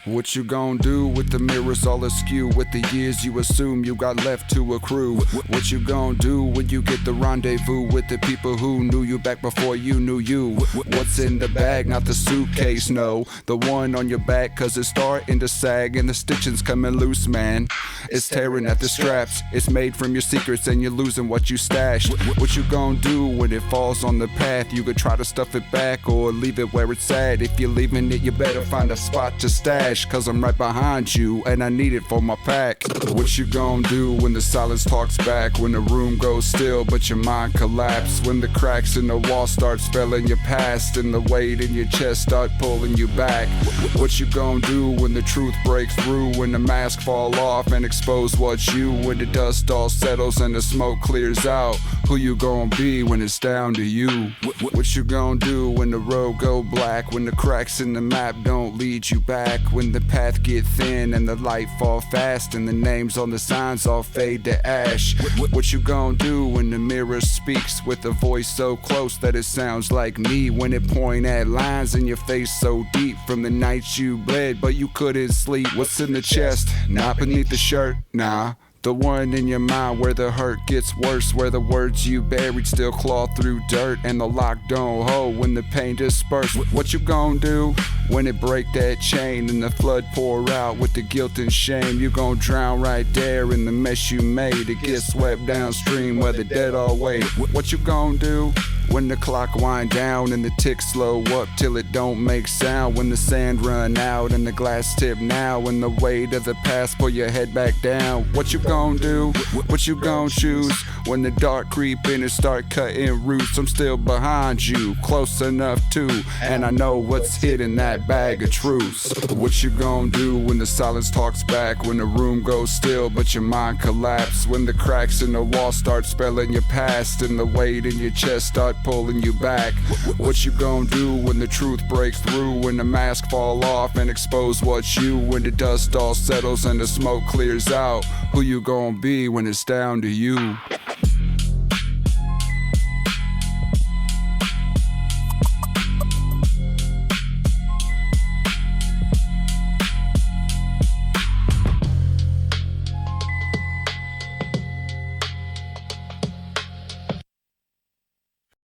What you gon' do with the mirrors all askew? With the years you assume you got left to accrue? What you gon' do when you get the rendezvous with the people who knew you back before you knew you? What's in the bag? Not the suitcase, no. The one on your back, cause it's starting to sag and the stitching's coming loose, man. It's tearing at the straps. It's made from your secrets and you're losing what you stashed. What you gon' do when it falls on the path? You could try to stuff it back or leave it where it's at. If you're leaving it, you better find a spot to stash, cause I'm right behind you and I need it for my pack. What you gon' do when the silence talks back? When the room goes still but your mind collapse? When the cracks in the wall start spelling your past and the weight in your chest start pulling you back? What you gon' do when the truth breaks through? When the mask fall off and expose what's you? When the dust all settles and the smoke clears out? Who you gon' be when it's down to you? What you gon' do when the road go black? When the cracks in the map don't lead you back? When the path get thin and the light fall fast and the names on the signs all fade to ash? What you gon' do when the mirror speaks with a voice so close that it sounds like me? When it point at lines in your face so deep from the nights you bled but you couldn't sleep? What's in the chest? Not beneath the shirt, nah. The one in your mind where the hurt gets worse, where the words you buried still claw through dirt and the lock don't hold when the pain disperse. What you gon' do when it break that chain and the flood pour out with the guilt and shame? You gon' drown right there in the mess you made. It gets swept downstream where the dead all wait. What you gon' do when the clock wind down and the ticks slow up till it don't make sound? When the sand run out and the glass tip now and the weight of the past pull your head back down? What you gon' do? What you gon' choose when the dark creep in and start cutting roots? I'm still behind you, close enough to, and I know what's hid in that bag of truths. What you gon' do when the silence talks back? When the room goes still but your mind collapse? When the cracks in the wall start spelling your past and the weight in your chest start pulling you back? What you gon' do when the truth breaks through? When the mask fall off and expose what's you? When the dust all settles and the smoke clears out? Who you gon' be when it's down to you?